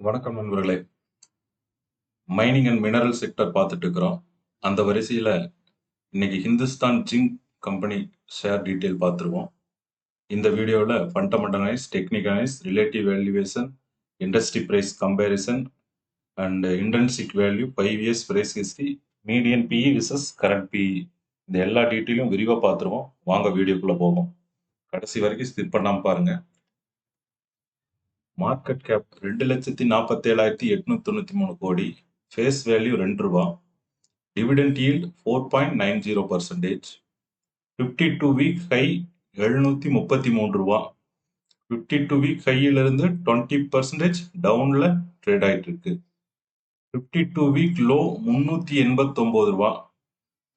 வணக்கம் நண்பர்களே. Mining and mineral sector பார்த்துட்டு இருக்கிறோம். அந்த வரிசையில் இன்னைக்கு Hindustan zinc company share detail பார்த்துருவோம். இந்த வீடியோவில் fundamental analyse, technical analyse, relative valuation, industry price comparison and intrinsic value, 5 years price history, median PE versus current PE, இந்த எல்லா டீட்டெயிலும் விரிவாக பார்த்துருவோம். வாங்க வீடியோக்குள்ளே போவோம். கடைசி வரைக்கும் ஸ்கிப் பண்ணாமல் பாருங்க. Market cap 2,47,893 crore, face value ₹2, dividend yield 4.90%, 52 week high ₹733, 52 week ஹையிலிருந்து 20% டவுன்ல ட்ரேட் ஆயிட்டு இருக்கு. 52 வீக் லோ ₹389,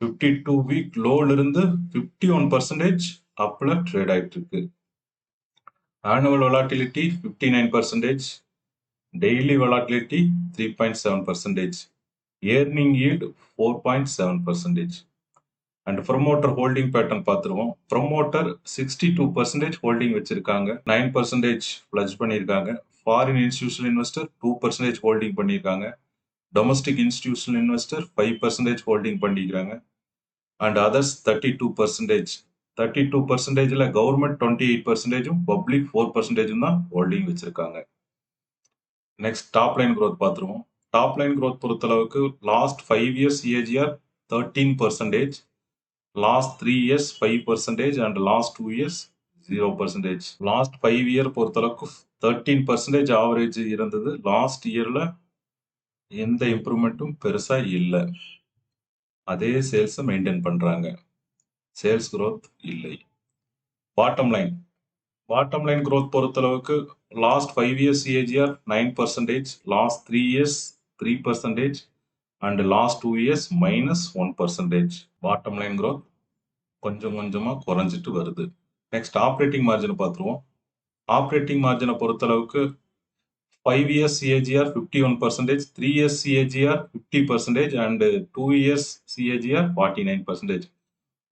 52 வீக் லோல இருந்து 51% அப்ல ட்ரேட் ஆயிட்டு இருக்கு. Annual volatility 59%, daily volatility 3.7%, earning yield 4.7%. And promoter holding pattern பார்த்துருவோம். ப்ரொமோட்டர் 62% ஹோல்டிங் வச்சிருக்காங்க, 9% பிளட்ஜ் பண்ணியிருக்காங்க. ஃபாரின் இன்ஸ்டிடியூஷனல் இன்வெஸ்டர் 2% ஹோல்டிங் பண்ணியிருக்காங்க. டொமஸ்டிக் இன்ஸ்டிடியூஷனல் இன்வெஸ்டர் 5% ஹோல்டிங் பண்ணிக்கிறாங்க. And others 32%. 32%ல கவர்மெண்ட் 28%, பப்ளிக் 4% தான் ஹோல்டிங் வச்சிருக்காங்க. நெக்ஸ்ட் டாப் லைன் growth பார்த்துருவோம். டாப் லைன் growth பொறுத்தளவுக்கு last 5 years CAGR 13%, last 3 years 5% and last 2 years 0%. Last 5 year பொறுத்தளவுக்கு 13% average இருந்தது. Last இயர்ல எந்த இம்ப்ரூவ்மெண்ட்டும் பெருசா இல்லை. அதே சேல்ஸ் மெயின்டைன் பண்றாங்க. சேல்ஸ் growth இல்லை. பாட்டம் லைன் growth பொறுத்தளவுக்கு last 5 years CAGR 9%, last 3 years 3% and last 2 years -1%. Bottom line growth கொஞ்சம் கொஞ்சமா குறைஞ்சிட்டு வருது. நெக்ஸ்ட் ஆப்ரேட்டிங் மார்ஜினை பார்த்துருவோம். ஆப்ரேட்டிங் மார்ஜினை பொறுத்தளவுக்கு 5 years CAGR 51%, 3 years CAGR 50% and 2 years CAGR 49%.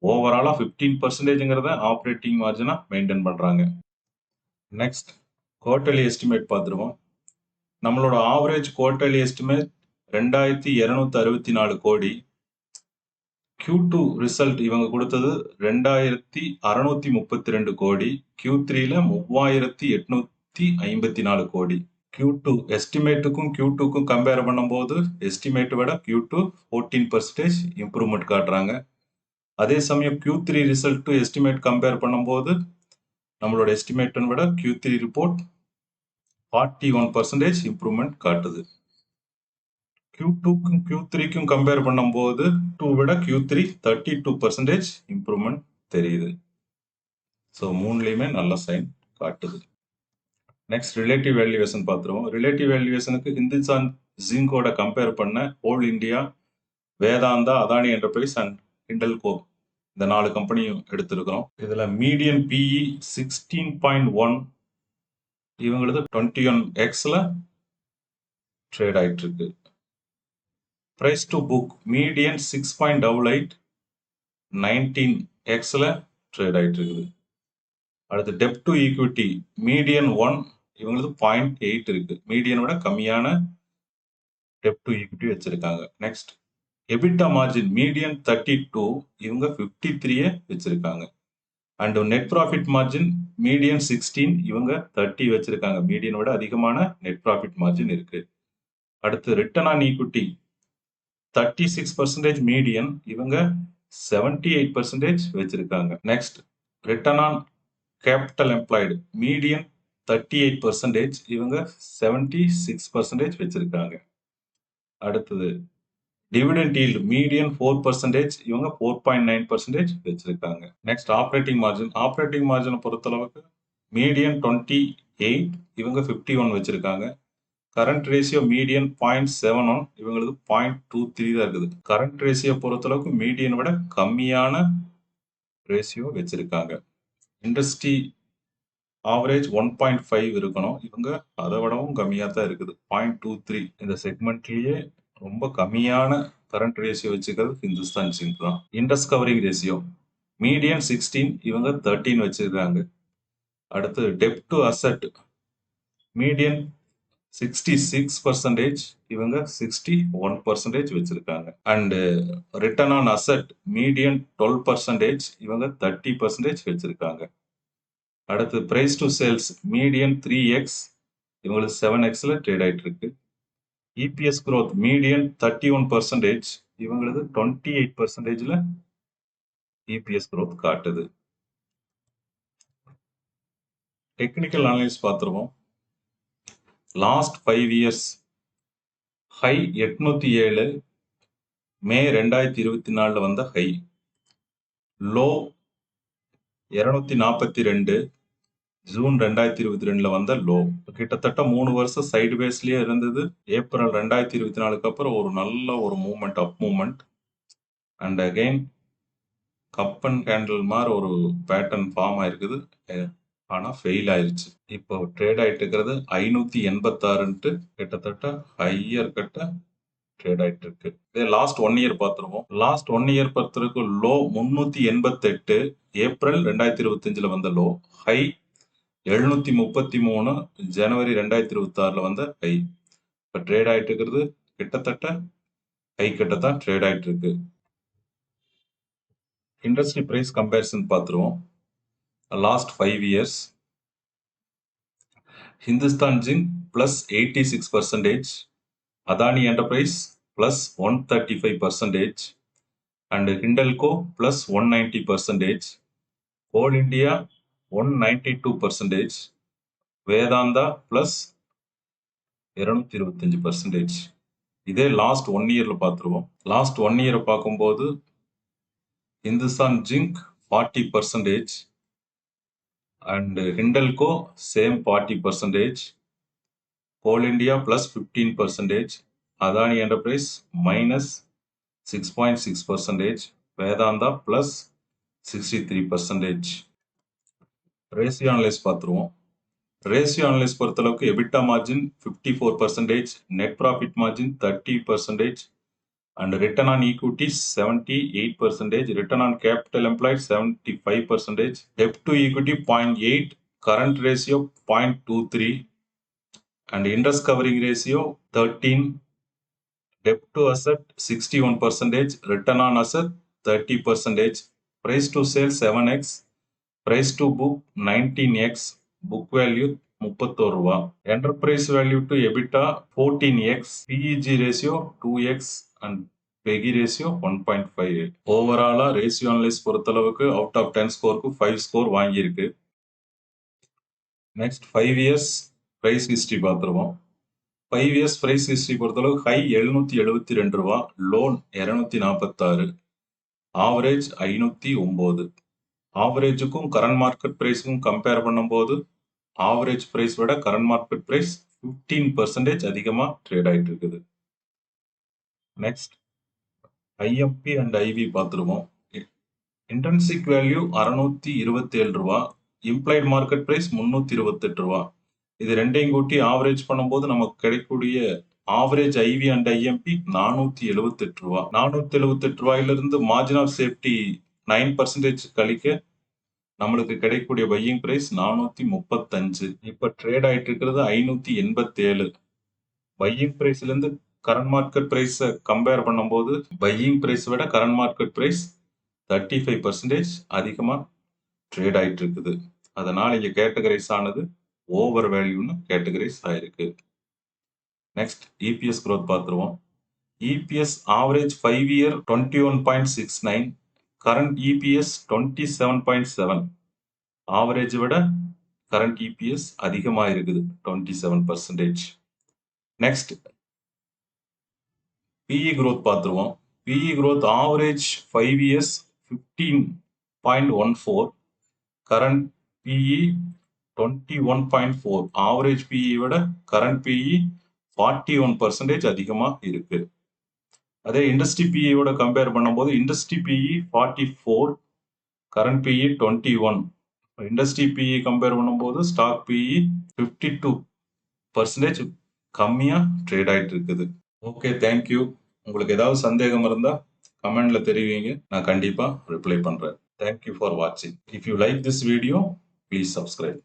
ஓவராலா 15%ங்கிறத ஆப்ரேட்டிங் மார்ஜினா மெயின்டைன் பண்றாங்க. நெக்ஸ்ட் குவார்டர்லி எஸ்டிமேட் பார்த்துருவோம். நம்மளோட ஆவரேஜ் குவார்டர்லி எஸ்டிமேட் 2264 கோடி. Q2 ரிசல்ட் இவங்க கொடுத்தது 2632 கோடி. Q3ல 3854 கோடி. Q2 எஸ்டிமேட்டுக்கும் Q2க்கும் கம்பேர் பண்ணும்போது எஸ்டிமேட் விட Q2 14% இம்ப்ரூவ்மெண்ட் காட்டுறாங்க. அதே சமயம் Q3 result to estimate compare பண்ணும்போது நம்மளோட எஸ்டிமேட்டை விட Q3 ரிப்போர்ட் 41% இம்ப்ரூவ்மெண்ட் காட்டுது. Q2க்கும் Q3க்கும் கம்பேர் பண்ணும்போது Q2 விட Q3 32% இம்ப்ரூவ்மெண்ட் தெரியுது. ஸோ மூணுலையுமே நல்ல சைன் காட்டுது. நெக்ஸ்ட் ரிலேட்டிவ் வேல்யூவேஷன் பார்த்துருவோம். ரிலேட்டிவ் வேல்யூவேஷனுக்கு ஹிந்துஸ்தான் ஜிங்கோட கம்பேர் பண்ண whole India, Vedanta, Adani enterprise and Hindalco இந்த 4 கம்பெனியும் எடுத்திருக்கிறோம். இதுல மீடியன் பிஇ 16.1, இவங்களது 21x ட்ரேட் ஆயிட்டு இருக்கு. Price to book median 6.88, 19x trade ஆயிட்டு இருக்குது. அடுத்து டெப்ட் டு ஈக்விட்டி மீடியன் 1, இவங்களது 0.8 இருக்கு. மீடியனோட கம்மியான டெப்ட் டு ஈக்விட்டி வச்சிருக்காங்க. நெக்ஸ்ட் எபிட்டா மார்ஜின் மீடியன் 32, இவங்க 53 வச்சிருக்காங்க. And net profit margin median 16, இவங்க 30 வச்சிருக்காங்க. மீடியனோட அதிகமான நெட் ப்ராஃபிட் மார்ஜின் இருக்கு. அடுத்து ரிட்டர்ன் ஆன் ஈக்விட்டி 36% மீடியன், இவங்க 78% வச்சிருக்காங்க. Next return on capital employed median 38%, இவங்க 76% வச்சிருக்காங்க. அடுத்தது டிவிடெண்ட் ஈல்டு மீடியன் 4%, இவங்க 4.9% வச்சிருக்காங்க. நெக்ஸ்ட் ஆப்ரேட்டிங் மார்ஜினை பொறுத்தளவுக்கு மீடியன் 28, இவங்க 51 வச்சிருக்காங்க. கரண்ட் ரேஷியோ மீடியன் 0.71, இவங்களுக்கு 0.23 தான் இருக்குது. கரண்ட் ரேஷியோ பொறுத்தளவுக்கு மீடியனை விட கம்மியான ரேஷியோ வச்சிருக்காங்க. இண்டஸ்ட்ரி ஆவரேஜ் 1.5 இருக்கணும், இவங்க அதை விடவும் கம்மியாக தான் இருக்குது, 0.23. இந்த செக்மெண்ட்லயே ரொம்ப கம்மியான கரண்ட் ரேஷியோ வச்சுக்கிறது ஹிந்துஸ்தான் ஜிங்க் தான். இன்ட்ரெஸ்ட் கவரிங் ரேஷியோ மீடியன் 16, இவங்க 13 வச்சிருக்காங்க. அடுத்து டெப்ட் டு அசெட் மீடியன் 66%, இவங்க 61% வச்சிருக்காங்க. And return on asset median 12%, இவங்க 30% வச்சிருக்காங்க. அடுத்து price to sales median 3x, இவங்களுக்கு 7xல ட்ரேட் ஆயிட்டு இருக்கு. இபிஎஸ் growth மீடியன் 31%, இவங்களுக்கு 28%ல இபிஎஸ் growth காட்டுது. டெக்னிக்கல் அனலைஸ் பார்த்துருவோம். லாஸ்ட் 5 இயர்ஸ் ஹை 807, மே 2024 வந்த ஹை, லோ 242, ஜூன் 2022 வந்த லோ. கிட்டத்தட்ட 3 வருஷம் சைடு பேஸ்லயே இருந்தது. ஏப்ரல் 2024க்கு அப்புறம் ஒரு நல்ல ஒரு movement, up movement. And again cup and candle மாதிரி ஒரு பேட்டர்ன் ஃபார்ம் ஆயிருக்குது. ஆனா ஃபெயில் ஆயிருச்சு. இப்போ ட்ரேட் ஆயிட்டு இருக்கிறது 586, கிட்டத்தட்ட ஹையர் கட்ட ட்ரேட் ஆயிட்டு இருக்கு. இதே லாஸ்ட் 1 இயர் பார்த்துருவோம். லாஸ்ட் 1 இயர் பொறுத்தவரைக்கும் லோ 388, ஏப்ரல் 2025 வந்த லோ, ஹை 733, ஜனவரி 2026 வந்த ஹை. இப்போ ட்ரேட் ஆயிட்டு இருக்கிறது கிட்டத்தட்ட ஹை கிட்ட தான் ட்ரேட் ஆயிட்டு இருக்கு. இண்டஸ்ட்ரி பிரைஸ் கம்பேரிசன் பார்த்துருவோம். Last 5 years Hindustan zinc plus 86%, Adani enterprise plus 135%, and Hindalco plus 190%, goal India 192%, Vedanta plus 225%. இதே லாஸ்ட் 1 இயர்ல பார்த்துருவோம். லாஸ்ட் 1 இயர் பார்க்கும்போது Hindustan zinc 40%, and Hindalco same 40%, goal India plus 15%, Adani enterprise minus 6.6%, Vedanta plus 63%. Ratio analyse பார்த்துருவோம். ரேஷியோ அனலைஸ் பொறுத்தளவுக்கு EBITDA margin 54%, net profit margin 30%, and return on equity 78%, return on capital employed 75%, dept to equity 0.8, current ratio 0.23, and interest covering ratio 13, debt to asset 61%, return on asset 30%, price to sales 7x, price to book 19x, book value 31 ரூபா, enterprise value to EBITDA 14x, PEG ratio 2x, and PEGI ratio 1.58. ஓவராலா ratio analyse பொறுத்தளவுக்கு out of 10 ஸ்கோருக்கு 5 score வாங்கியிருக்கு. Next 5 years price history பார்த்துருவோம். 5 years price history பொறுத்தளவு high 772 ரூபா, low 246, average 509. ஆவரேஜுக்கும் current market பிரைஸுக்கும் கம்பேர் பண்ணும்போது ஆவரேஜ் பிரைஸ் விட கரண்ட் மார்க்கெட் பிரைஸ் 15% அதிகமாக ட்ரேட் ஆகிட்டு இருக்குது. நெக்ஸ்ட் ஐஎம்பி அண்ட் ஐவி பார்த்துருவோம். இன்ட்ரின்சிக் வேல்யூ 627 ரூபா, இம்ப்ளைட் மார்க்கெட் பிரைஸ் 328 ரூபா. இது ரெண்டையும் கூட்டி ஆவரேஜ் பண்ணும்போது நமக்கு கிடைக்கக்கூடிய ஆவரேஜ் ஐவி அண்ட் ஐஎம்பி 478 ரூபா. 478 ரூபாயிலிருந்து மார்ஜின் ஆஃப் சேஃப்டி 9% கழிக்க நம்மளுக்கு கிடைக்கக்கூடிய பையிங் பிரைஸ் 435. இப்ப ட்ரேட் ஆயிட்டு இருக்கிறது 587. பையிங் பிரைஸ்ல இருந்து கரண்ட் மார்க்கெட் பிரைஸ கம்பேர் பண்ணும்போது பையிங் பிரைஸ் விட கரண்ட் மார்க்கெட் பிரைஸ் 35% அதிகமா ட்ரேட் ஆயிட்டு இருக்குது. அதனால இங்க கேட்டகரைஸ் ஆனது ஓவர் வேல்யூன்னு கேட்டகரைஸ் ஆயிருக்கு. நெக்ஸ்ட் இபிஎஸ் growth பார்த்துருவோம். EPS average 5 year 21.69, current EPS 27.7. Average விட கரண்ட் இபிஎஸ் அதிகமா இருக்குது 27%. நெக்ஸ்ட் பிஇ growth பார்த்துருவோம். PE growth average 5 years 15.14, current PE 21.4. Average PE விட கரண்ட் பிஇ 41% அதிகமா இருக்கு. அதே இண்டஸ்ட்ரி பிஇயோட கம்பேர் பண்ணும்போது industry PE 44, current PE 21. Industry PE compare பண்ணும்போது ஸ்டாக் பிஇ 52% கம்மியா ட்ரேட் ஆயிட்டு இருக்குது. Okay, thank you. உங்களுக்கு ஏதாவது சந்தேகம் இருந்தா கமெண்ட்ல தெரிவிங்க, நான் கண்டிப்பா ரிப்ளை பண்றேன். தேங்க்யூ ஃபார் வாட்சிங். If you like this video, please subscribe.